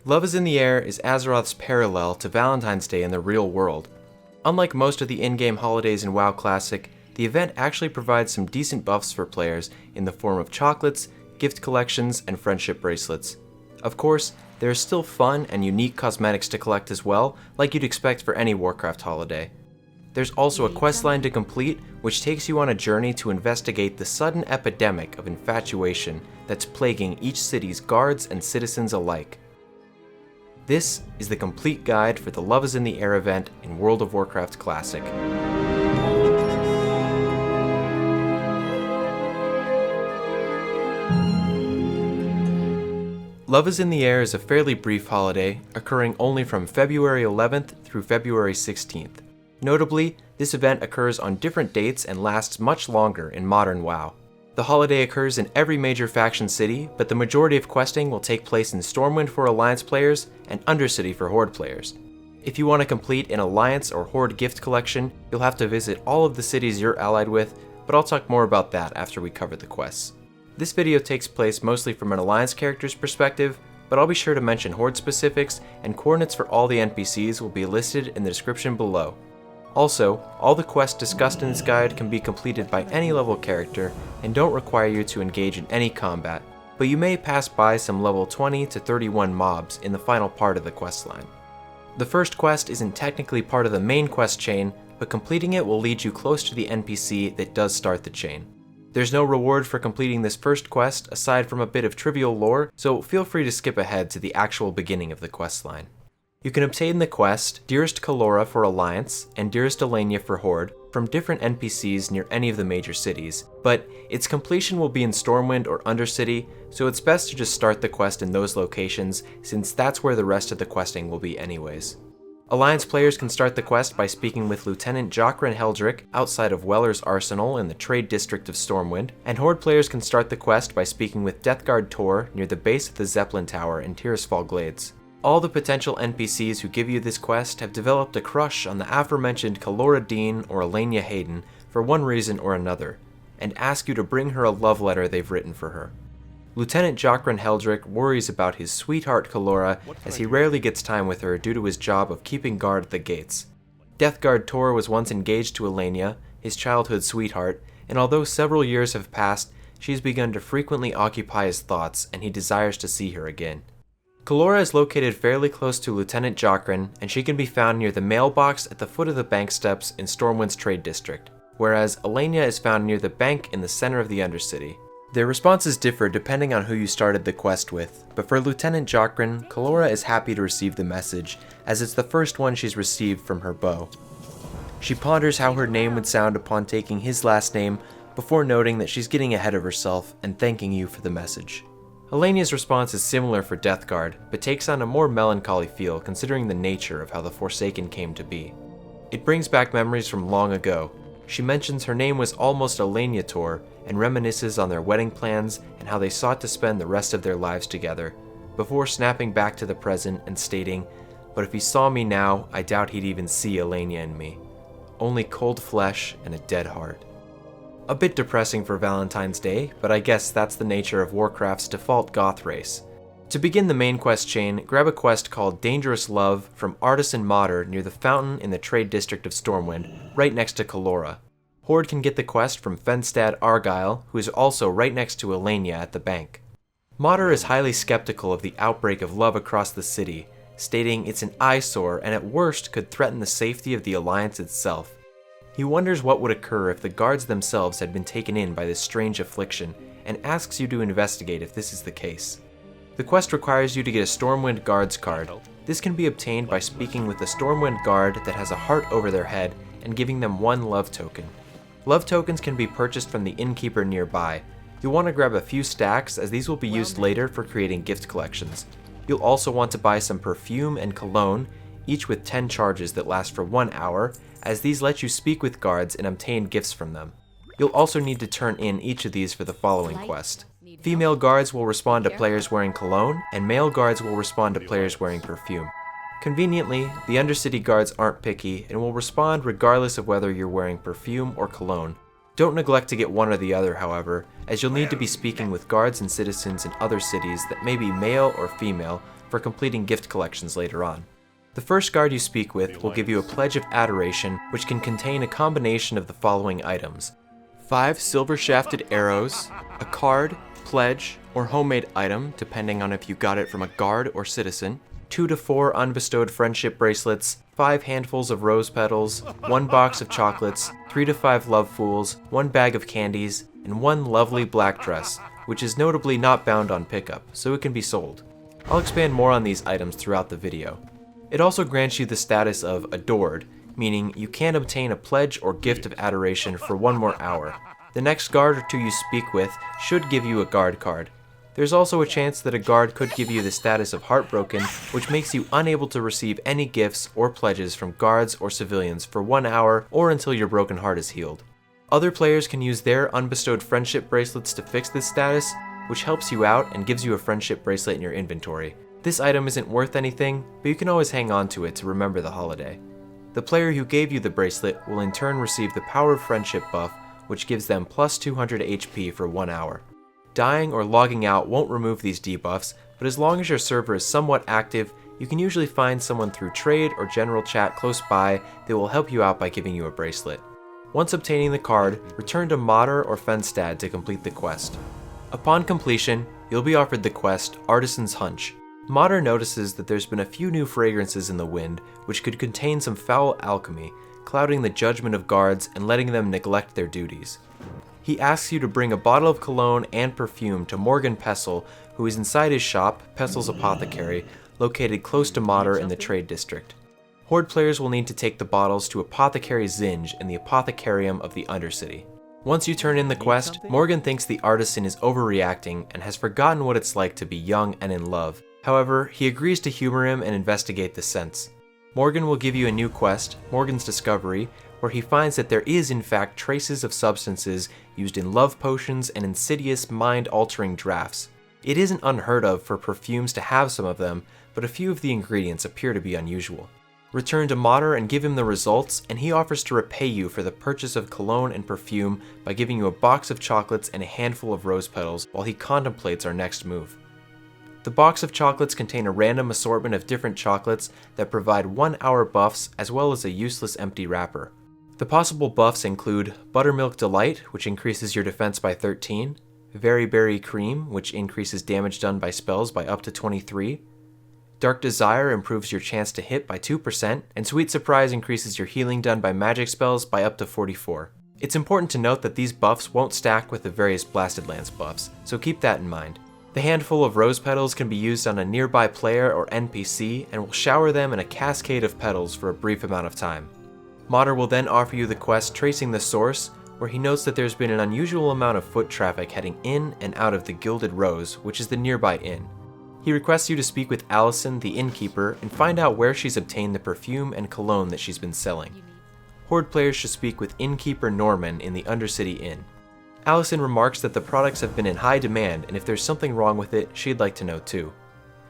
Love is in the Air is Azeroth's parallel to Valentine's Day in the real world. Unlike most of the in-game holidays in WoW Classic, the event actually provides some decent buffs for players in the form of chocolates, gift collections, and friendship bracelets. Of course, there are still fun and unique cosmetics to collect as well, like you'd expect for any Warcraft holiday. There's also a questline to complete, which takes you on a journey to investigate the sudden epidemic of infatuation that's plaguing each city's guards and citizens alike. This is the complete guide for the Love is in the Air event in World of Warcraft Classic. Love is in the Air is a fairly brief holiday, occurring only from February 11th through February 16th. Notably, this event occurs on different dates and lasts much longer in modern WoW. The holiday occurs in every major faction city, but the majority of questing will take place in Stormwind for Alliance players and Undercity for Horde players. If you want to complete an Alliance or Horde gift collection, you'll have to visit all of the cities you're allied with, but I'll talk more about that after we cover the quests. This video takes place mostly from an Alliance character's perspective, but I'll be sure to mention Horde specifics, and coordinates for all the NPCs will be listed in the description below. Also, all the quests discussed in this guide can be completed by any level character and don't require you to engage in any combat, but you may pass by some level 20 to 31 mobs in the final part of the questline. The first quest isn't technically part of the main quest chain, but completing it will lead you close to the NPC that does start the chain. There's no reward for completing this first quest aside from a bit of trivial lore, so feel free to skip ahead to the actual beginning of the questline. You can obtain the quest Dearest Colora for Alliance and Dearest Elenia for Horde from different NPCs near any of the major cities, but its completion will be in Stormwind or Undercity, so it's best to just start the quest in those locations since that's where the rest of the questing will be anyways. Alliance players can start the quest by speaking with Lieutenant Jokran Heldrick outside of Weller's Arsenal in the Trade District of Stormwind, and Horde players can start the quest by speaking with Deathguard Tor near the base of the Zeppelin Tower in Tirisfal Glades. All the potential NPCs who give you this quest have developed a crush on the aforementioned Colora Dean or Elenia Hayden for one reason or another, and ask you to bring her a love letter they've written for her. Lieutenant Jokran Heldrick worries about his sweetheart Colora as he rarely gets time with her due to his job of keeping guard at the gates. Deathguard Tor was once engaged to Elenia, his childhood sweetheart, and although several years have passed, she's begun to frequently occupy his thoughts and he desires to see her again. Colora is located fairly close to Lieutenant Jokran, and she can be found near the mailbox at the foot of the bank steps in Stormwind's Trade District, whereas Elenia is found near the bank in the center of the Undercity. Their responses differ depending on who you started the quest with, but for Lieutenant Jokran, Colora is happy to receive the message, as it's the first one she's received from her beau. She ponders how her name would sound upon taking his last name, before noting that she's getting ahead of herself and thanking you for the message. Elenia's response is similar for Deathguard, but takes on a more melancholy feel considering the nature of how the Forsaken came to be. It brings back memories from long ago. She mentions her name was almost Elenia Tor, and reminisces on their wedding plans and how they sought to spend the rest of their lives together, before snapping back to the present and stating, "But if he saw me now, I doubt he'd even see Elenia in me. Only cold flesh and a dead heart." A bit depressing for Valentine's Day, but I guess that's the nature of Warcraft's default goth race. To begin the main quest chain, grab a quest called Dangerous Love from Artisan Modder near the fountain in the Trade District of Stormwind, right next to Colora. Horde can get the quest from Fenstad Argyle, who is also right next to Elenia at the bank. Modder is highly skeptical of the outbreak of love across the city, stating it's an eyesore and at worst could threaten the safety of the Alliance itself. He wonders what would occur if the guards themselves had been taken in by this strange affliction, and asks you to investigate if this is the case. The quest requires you to get a Stormwind Guards card. This can be obtained by speaking with a Stormwind Guard that has a heart over their head and giving them one love token. Love tokens can be purchased from the innkeeper nearby. You'll want to grab a few stacks as these will be used later for creating gift collections. You'll also want to buy some perfume and cologne, each with 10 charges that last for 1 hour, as these let you speak with guards and obtain gifts from them. You'll also need to turn in each of these for the following quest. Female guards will respond to players wearing cologne, and male guards will respond to players wearing perfume. Conveniently, the Undercity guards aren't picky and will respond regardless of whether you're wearing perfume or cologne. Don't neglect to get one or the other, however, as you'll need to be speaking with guards and citizens in other cities that may be male or female for completing gift collections later on. The first guard you speak with will give you a Pledge of Adoration, which can contain a combination of the following items: 5 silver shafted arrows, a card, pledge, or homemade item, depending on if you got it from a guard or citizen, 2 to 4 unbestowed friendship bracelets, 5 handfuls of rose petals, 1 box of chocolates, 3 to 5 love fools, 1 bag of candies, and 1 lovely black dress, which is notably not bound on pickup, so it can be sold. I'll expand more on these items throughout the video. It also grants you the status of Adored, meaning you can obtain a pledge or gift of adoration for 1 more hour. The next guard or 2 you speak with should give you a guard card. There's also a chance that a guard could give you the status of Heartbroken, which makes you unable to receive any gifts or pledges from guards or civilians for 1 hour or until your broken heart is healed. Other players can use their unbestowed friendship bracelets to fix this status, which helps you out and gives you a friendship bracelet in your inventory. This item isn't worth anything, but you can always hang on to it to remember the holiday. The player who gave you the bracelet will in turn receive the Power of Friendship buff, which gives them plus 200 HP for 1 hour. Dying or logging out won't remove these debuffs, but as long as your server is somewhat active, you can usually find someone through trade or general chat close by that will help you out by giving you a bracelet. Once obtaining the card, return to Modder or Fenstad to complete the quest. Upon completion, you'll be offered the quest Artisan's Hunch. Modder notices that there's been a few new fragrances in the wind, which could contain some foul alchemy, clouding the judgment of guards and letting them neglect their duties. He asks you to bring a bottle of cologne and perfume to Morgan Pestle, who is inside his shop, Pestle's Apothecary, located close to Modder in the Trade District. Horde players will need to take the bottles to Apothecary Zinge in the Apothecarium of the Undercity. Once you turn in the quest, Morgan thinks the artisan is overreacting and has forgotten what it's like to be young and in love. However, he agrees to humor him and investigate the scents. Morgan will give you a new quest, Morgan's Discovery, where he finds that there is in fact traces of substances used in love potions and insidious mind-altering drafts. It isn't unheard of for perfumes to have some of them, but a few of the ingredients appear to be unusual. Return to Modder and give him the results, and he offers to repay you for the purchase of cologne and perfume by giving you a box of chocolates and a handful of rose petals while he contemplates our next move. The box of chocolates contain a random assortment of different chocolates that provide 1 hour buffs as well as a useless empty wrapper. The possible buffs include Buttermilk Delight, which increases your defense by 13, Very Berry Cream, which increases damage done by spells by up to 23, Dark Desire improves your chance to hit by 2%, and Sweet Surprise increases your healing done by magic spells by up to 44. It's important to note that these buffs won't stack with the various Blasted Lance buffs, so keep that in mind. The handful of rose petals can be used on a nearby player or NPC and will shower them in a cascade of petals for a brief amount of time. Modder will then offer you the quest Tracing the Source, where he notes that there's been an unusual amount of foot traffic heading in and out of the Gilded Rose, which is the nearby inn. He requests you to speak with Allison, the innkeeper, and find out where she's obtained the perfume and cologne that she's been selling. Horde players should speak with innkeeper Norman in the Undercity Inn. Allison remarks that the products have been in high demand, and if there's something wrong with it, she'd like to know too.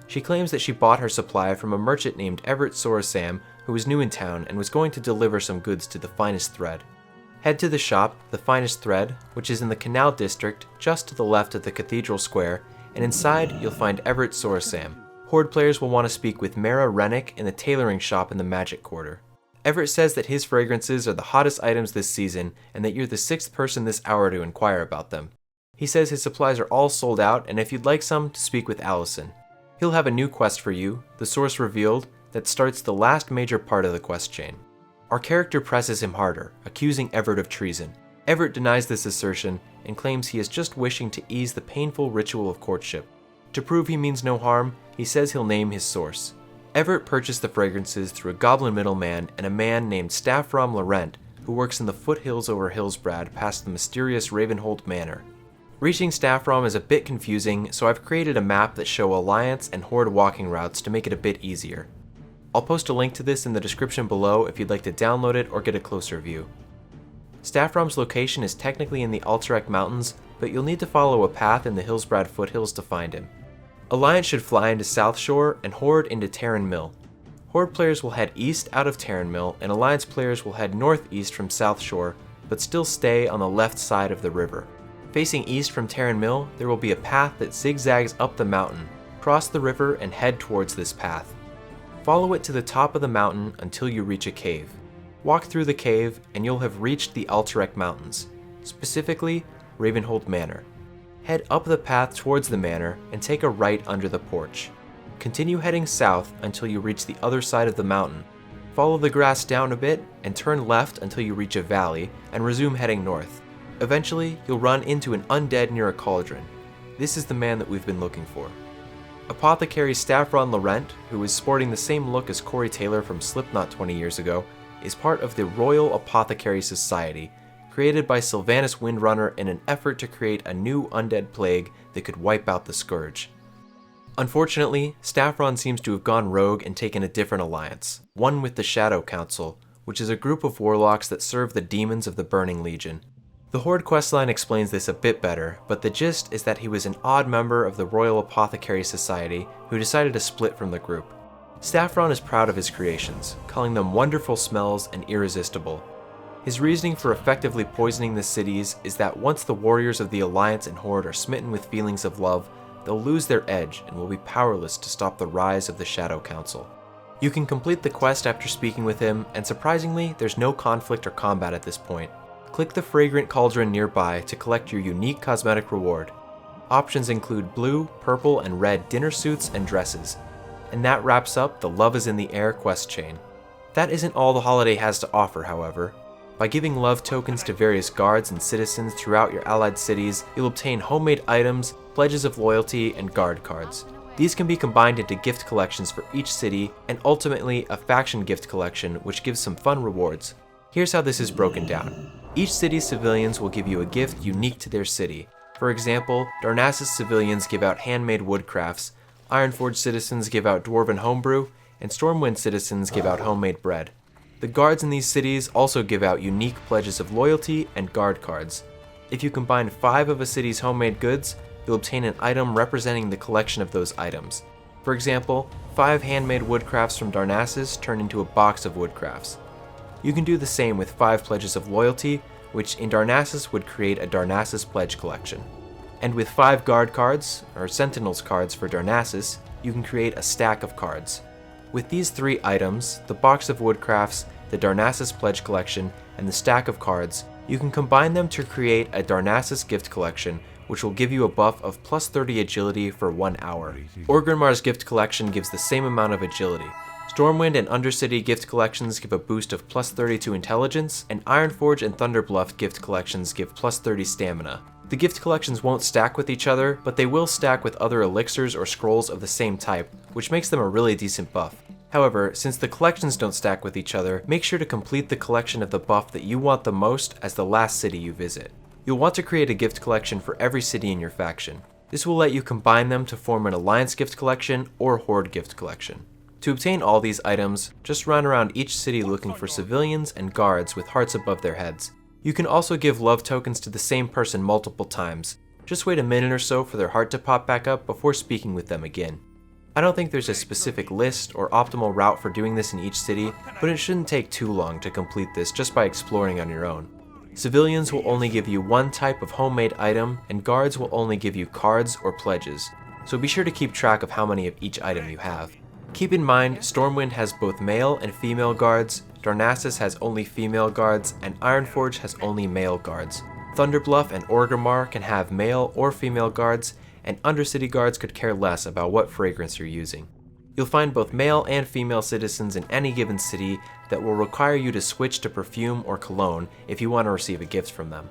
She claims that she bought her supply from a merchant named Everett Sorasam, who was new in town and was going to deliver some goods to the Finest Thread. Head to the shop, the Finest Thread, which is in the Canal District, just to the left of the Cathedral Square, and inside you'll find Everett Sorasam. Horde players will want to speak with Mara Rennick in the tailoring shop in the Magic Quarter. Everett says that his fragrances are the hottest items this season, and that you're the 6th person this hour to inquire about them. He says his supplies are all sold out, and if you'd like some, to speak with Allison. He'll have a new quest for you, The Source Revealed, that starts the last major part of the quest chain. Our character presses him harder, accusing Everett of treason. Everett denies this assertion, and claims he is just wishing to ease the painful ritual of courtship. To prove he means no harm, he says he'll name his source. Everett purchased the fragrances through a goblin middleman and a man named Staffrom Laurent, who works in the foothills over Hillsbrad past the mysterious Ravenhold Manor. Reaching Staffrom is a bit confusing, so I've created a map that show Alliance and Horde walking routes to make it a bit easier. I'll post a link to this in the description below if you'd like to download it or get a closer view. Staffrom's location is technically in the Alterac Mountains, but you'll need to follow a path in the Hillsbrad foothills to find him. Alliance should fly into South Shore and Horde into Terran Mill. Horde players will head east out of Terran Mill, and Alliance players will head northeast from South Shore, but still stay on the left side of the river. Facing east from Terran Mill, there will be a path that zigzags up the mountain. Cross the river and head towards this path. Follow it to the top of the mountain until you reach a cave. Walk through the cave and you'll have reached the Alterac Mountains, specifically Ravenhold Manor. Head up the path towards the manor and take a right under the porch. Continue heading south until you reach the other side of the mountain. Follow the grass down a bit and turn left until you reach a valley and resume heading north. Eventually, you'll run into an undead near a cauldron. This is the man that we've been looking for. Apothecary Staffron Laurent, who is sporting the same look as Corey Taylor from Slipknot 20 years ago, is part of the Royal Apothecary Society, created by Sylvanas Windrunner in an effort to create a new undead plague that could wipe out the Scourge. Unfortunately, Staffron seems to have gone rogue and taken a different alliance, one with the Shadow Council, which is a group of warlocks that serve the demons of the Burning Legion. The Horde questline explains this a bit better, but the gist is that he was an odd member of the Royal Apothecary Society who decided to split from the group. Staffron is proud of his creations, calling them wonderful smells and irresistible. His reasoning for effectively poisoning the cities is that once the warriors of the Alliance and Horde are smitten with feelings of love, they'll lose their edge and will be powerless to stop the rise of the Shadow Council. You can complete the quest after speaking with him, and surprisingly, there's no conflict or combat at this point. Click the fragrant cauldron nearby to collect your unique cosmetic reward. Options include blue, purple, and red dinner suits and dresses. And that wraps up the Love is in the Air quest chain. That isn't all the holiday has to offer, however. By giving love tokens to various guards and citizens throughout your allied cities, you'll obtain homemade items, pledges of loyalty, and guard cards. These can be combined into gift collections for each city, and ultimately a faction gift collection which gives some fun rewards. Here's how this is broken down. Each city's civilians will give you a gift unique to their city. For example, Darnassus civilians give out handmade woodcrafts, Ironforge citizens give out dwarven homebrew, and Stormwind citizens give out homemade bread. The guards in these cities also give out unique pledges of loyalty and guard cards. If you combine 5 of a city's homemade goods, you'll obtain an item representing the collection of those items. For example, 5 handmade woodcrafts from Darnassus turn into a box of woodcrafts. You can do the same with 5 pledges of loyalty, which in Darnassus would create a Darnassus pledge collection. And with 5 guard cards, or sentinels cards for Darnassus, you can create a stack of cards. With these 3 items, the box of woodcrafts, the Darnassus pledge collection, and the stack of cards, you can combine them to create a Darnassus gift collection, which will give you a buff of plus 30 agility for 1 hour. Orgrimmar's gift collection gives the same amount of agility. Stormwind and Undercity gift collections give a boost of plus 30 to intelligence, and Ironforge and Thunderbluff gift collections give plus 30 stamina. The gift collections won't stack with each other, but they will stack with other elixirs or scrolls of the same type, which makes them a really decent buff. However, since the collections don't stack with each other, make sure to complete the collection of the buff that you want the most as the last city you visit. You'll want to create a gift collection for every city in your faction. This will let you combine them to form an Alliance gift collection or Horde gift collection. To obtain all these items, just run around each city looking for civilians and guards with hearts above their heads. You can also give love tokens to the same person multiple times. Just wait a minute or so for their heart to pop back up before speaking with them again. I don't think there's a specific list or optimal route for doing this in each city, but it shouldn't take too long to complete this just by exploring on your own. Civilians will only give you 1 type of homemade item, and guards will only give you cards or pledges, so be sure to keep track of how many of each item you have. Keep in mind, Stormwind has both male and female guards, Darnassus has only female guards, and Ironforge has only male guards. Thunderbluff and Orgrimmar can have male or female guards, and Undercity guards could care less about what fragrance you're using. You'll find both male and female citizens in any given city that will require you to switch to perfume or cologne if you want to receive a gift from them.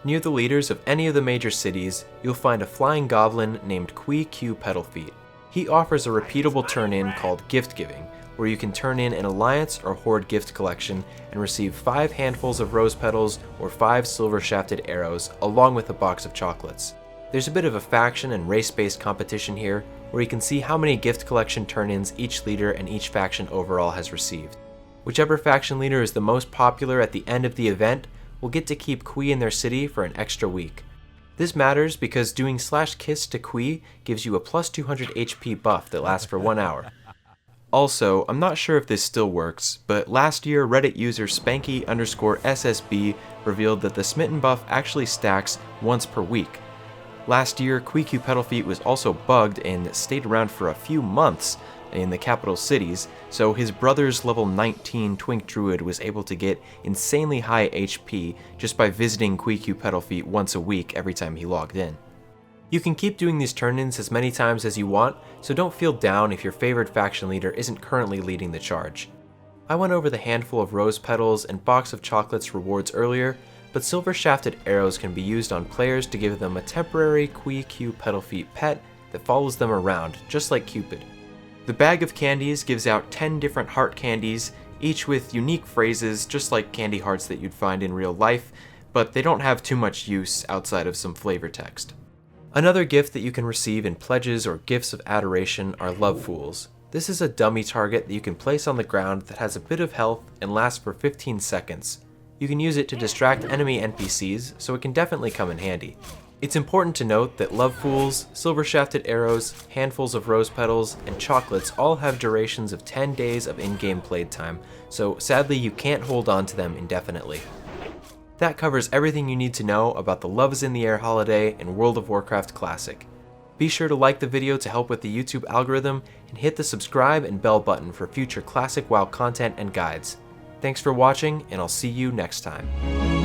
Near the leaders of any of the major cities, you'll find a flying goblin named Kwee Q Peddlefeet. He offers a repeatable turn-in called Gift Giving, where you can turn in an Alliance or Horde gift collection and receive 5 handfuls of rose petals or 5 silver shafted arrows along with a box of chocolates. There's a bit of a faction and race-based competition here, where you can see how many gift collection turn-ins each leader and each faction overall has received. Whichever faction leader is the most popular at the end of the event will get to keep Kwee in their city for an extra week. This matters because doing /kiss to Kwee gives you a plus 200 HP buff that lasts for 1 hour. Also, I'm not sure if this still works, but last year Reddit user Spanky_SSB revealed that the Smitten buff actually stacks once per week. Last year, Kwee Q Peddlefeet was also bugged and stayed around for a few months in the capital cities, so his brother's level 19 Twink Druid was able to get insanely high HP just by visiting Kwee Q Peddlefeet once a week every time he logged in. You can keep doing these turn-ins as many times as you want, so don't feel down if your favorite faction leader isn't currently leading the charge. I went over the handful of rose petals and box of chocolates rewards earlier, but silver shafted arrows can be used on players to give them a temporary Kwee Q Peddlefeet pet that follows them around, just like Cupid. The bag of candies gives out 10 different heart candies, each with unique phrases just like candy hearts that you'd find in real life, but they don't have too much use outside of some flavor text. Another gift that you can receive in pledges or gifts of adoration are love fools. This is a dummy target that you can place on the ground that has a bit of health and lasts for 15 seconds. You can use it to distract enemy NPCs, so it can definitely come in handy. It's important to note that love fools, silver shafted arrows, handfuls of rose petals, and chocolates all have durations of 10 days of in-game playtime, so sadly you can't hold on to them indefinitely. That covers everything you need to know about the Love is in the Air holiday in World of Warcraft Classic. Be sure to like the video to help with the YouTube algorithm, and hit the subscribe and bell button for future Classic WoW content and guides. Thanks for watching, and I'll see you next time.